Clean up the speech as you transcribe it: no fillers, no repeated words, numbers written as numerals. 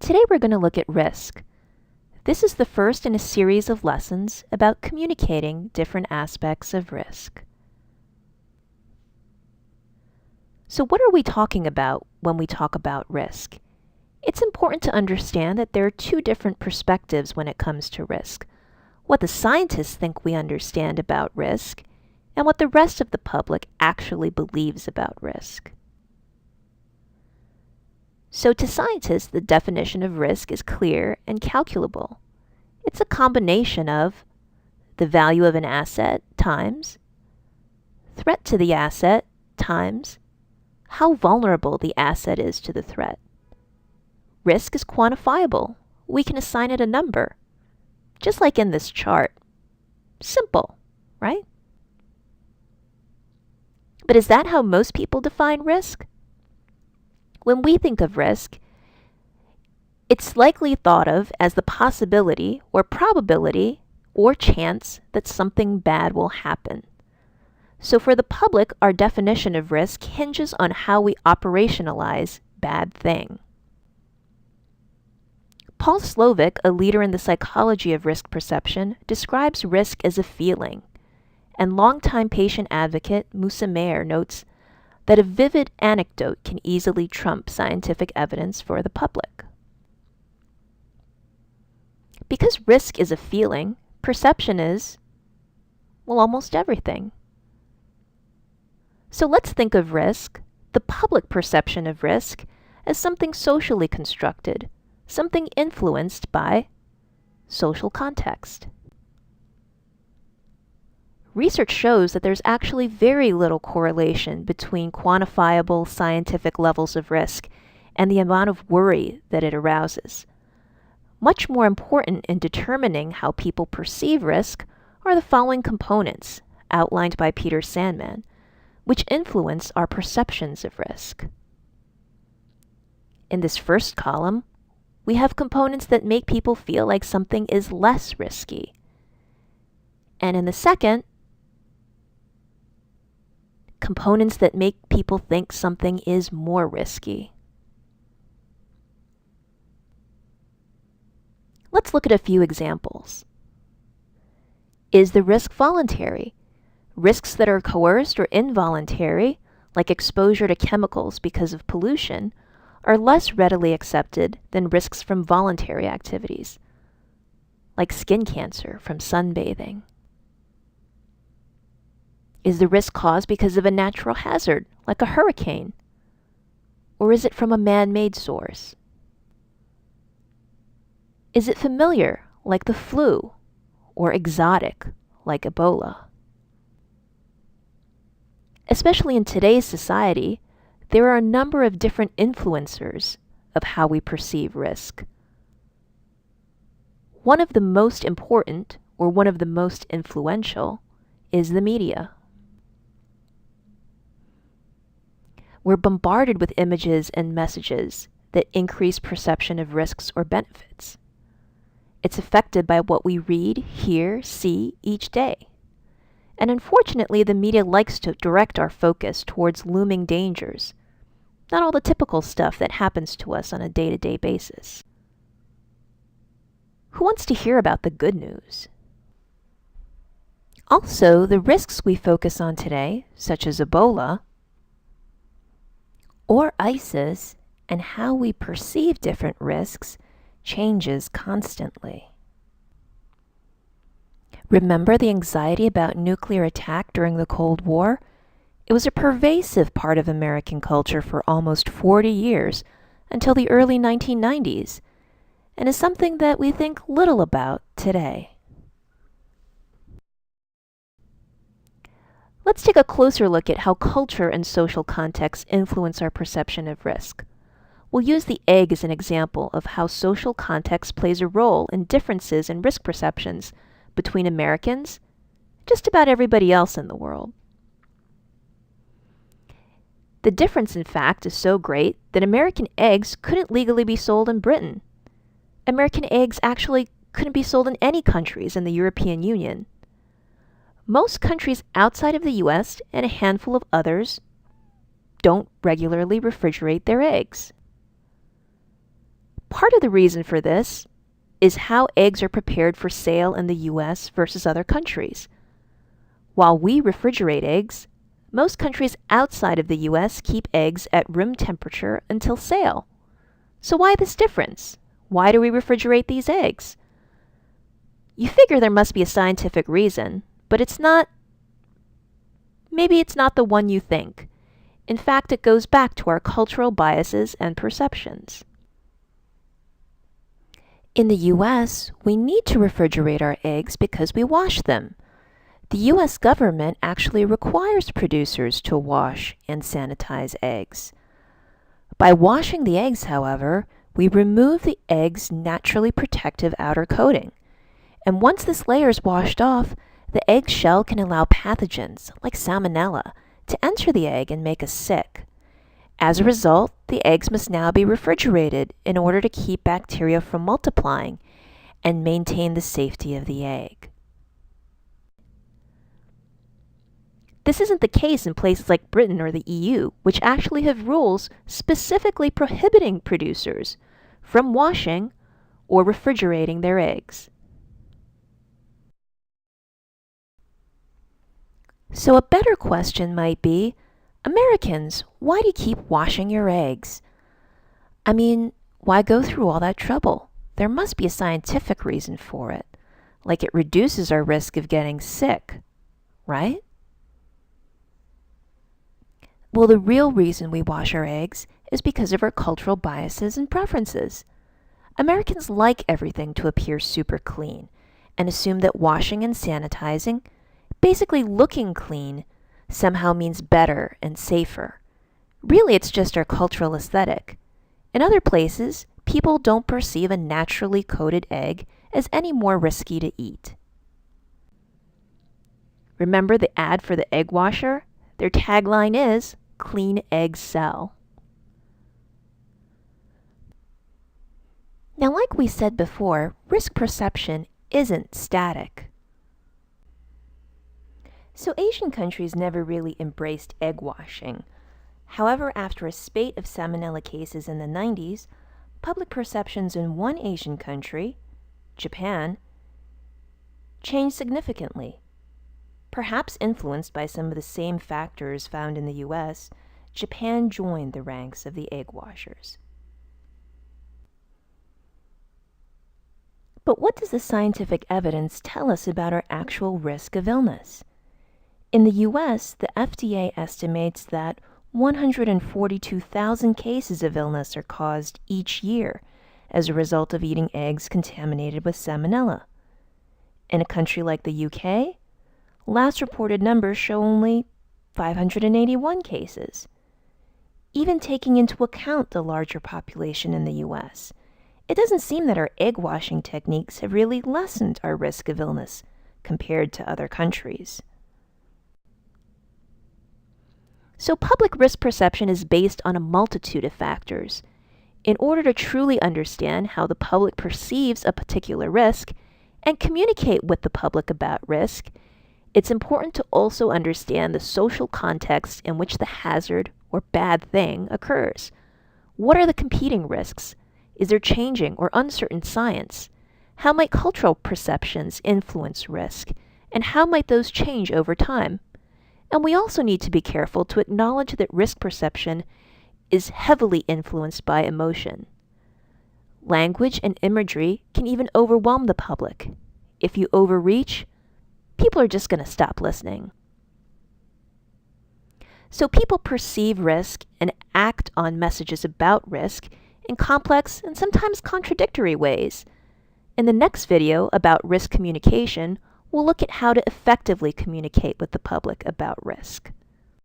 Today we're going to look at risk. This is the first in a series of lessons about communicating different aspects of risk. So what are we talking about when we talk about risk? It's important to understand that there are two different perspectives when it comes to risk. What the scientists think we understand about risk, and what the rest of the public actually believes about risk. So to scientists, the definition of risk is clear and calculable. It's a combination of the value of an asset times threat to the asset times how vulnerable the asset is to the threat. Risk is quantifiable. We can assign it a number, just like in this chart. Simple, right? But is that how most people define risk? When we think of risk, it's likely thought of as the possibility or probability or chance that something bad will happen. So for the public, our definition of risk hinges on how we operationalize bad thing. Paul Slovic, a leader in the psychology of risk perception, describes risk as a feeling, and longtime patient advocate Musa Meir notes that a vivid anecdote can easily trump scientific evidence for the public. Because risk is a feeling, perception is, well, almost everything. So let's think of risk, the public perception of risk, as something socially constructed, something influenced by social context. Research shows that there's actually very little correlation between quantifiable scientific levels of risk and the amount of worry that it arouses. Much more important in determining how people perceive risk are the following components outlined by Peter Sandman, which influence our perceptions of risk. In this first column, we have components that make people feel like something is less risky. And in the second, components that make people think something is more risky. Let's look at a few examples. Is the risk voluntary? Risks that are coerced or involuntary, like exposure to chemicals because of pollution, are less readily accepted than risks from voluntary activities, like skin cancer from sunbathing. Is the risk caused because of a natural hazard, like a hurricane? Or is it from a man-made source? Is it familiar, like the flu, or exotic, like Ebola? Especially in today's society, there are a number of different influencers of how we perceive risk. One of the most important, or one of the most influential, is the media. We're bombarded with images and messages that increase perception of risks or benefits. It's affected by what we read, hear, see each day. And unfortunately, the media likes to direct our focus towards looming dangers, not all the typical stuff that happens to us on a day-to-day basis. Who wants to hear about the good news? Also, the risks we focus on today, such as Ebola, or ISIS, and how we perceive different risks changes constantly. Remember the anxiety about nuclear attack during the Cold War? It was a pervasive part of American culture for almost 40 years, until the early 1990s, and is something that we think little about today. Let's take a closer look at how culture and social context influence our perception of risk. We'll use the egg as an example of how social context plays a role in differences in risk perceptions between Americans and just about everybody else in the world. The difference, in fact, is so great that American eggs couldn't legally be sold in Britain. American eggs actually couldn't be sold in any countries in the European Union. Most countries outside of the US and a handful of others don't regularly refrigerate their eggs. Part of the reason for this is how eggs are prepared for sale in the US versus other countries. While we refrigerate eggs, most countries outside of the US keep eggs at room temperature until sale. So why this difference? Why do we refrigerate these eggs? You figure there must be a scientific reason, but maybe it's not the one you think. In fact, it goes back to our cultural biases and perceptions. In the US, we need to refrigerate our eggs because we wash them. The US government actually requires producers to wash and sanitize eggs. By washing the eggs, however, we remove the egg's naturally protective outer coating. And once this layer is washed off, the egg shell can allow pathogens, like Salmonella, to enter the egg and make us sick. As a result, the eggs must now be refrigerated in order to keep bacteria from multiplying and maintain the safety of the egg. This isn't the case in places like Britain or the EU, which actually have rules specifically prohibiting producers from washing or refrigerating their eggs. So a better question might be, Americans, why do you keep washing your eggs? I mean, why go through all that trouble? There must be a scientific reason for it, like it reduces our risk of getting sick, right? Well, the real reason we wash our eggs is because of our cultural biases and preferences. Americans like everything to appear super clean and assume that washing and sanitizing, basically looking clean, somehow means better and safer. Really, it's just our cultural aesthetic. In other places, people don't perceive a naturally coated egg as any more risky to eat. Remember the ad for the egg washer? Their tagline is, "Clean eggs sell." Now, like we said before, risk perception isn't static. So Asian countries never really embraced egg washing. However, after a spate of Salmonella cases in the 90s, public perceptions in one Asian country, Japan, changed significantly. Perhaps influenced by some of the same factors found in the US, Japan joined the ranks of the egg washers. But what does the scientific evidence tell us about our actual risk of illness? In the US, the FDA estimates that 142,000 cases of illness are caused each year as a result of eating eggs contaminated with Salmonella. In a country like the UK, last reported numbers show only 581 cases. Even taking into account the larger population in the US, it doesn't seem that our egg washing techniques have really lessened our risk of illness compared to other countries. So public risk perception is based on a multitude of factors. In order to truly understand how the public perceives a particular risk and communicate with the public about risk, it's important to also understand the social context in which the hazard or bad thing occurs. What are the competing risks? Is there changing or uncertain science? How might cultural perceptions influence risk? And how might those change over time? And we also need to be careful to acknowledge that risk perception is heavily influenced by emotion. Language and imagery can even overwhelm the public. If you overreach, people are just going to stop listening. So people perceive risk and act on messages about risk in complex and sometimes contradictory ways. In the next video about risk communication, we'll look at how to effectively communicate with the public about risk.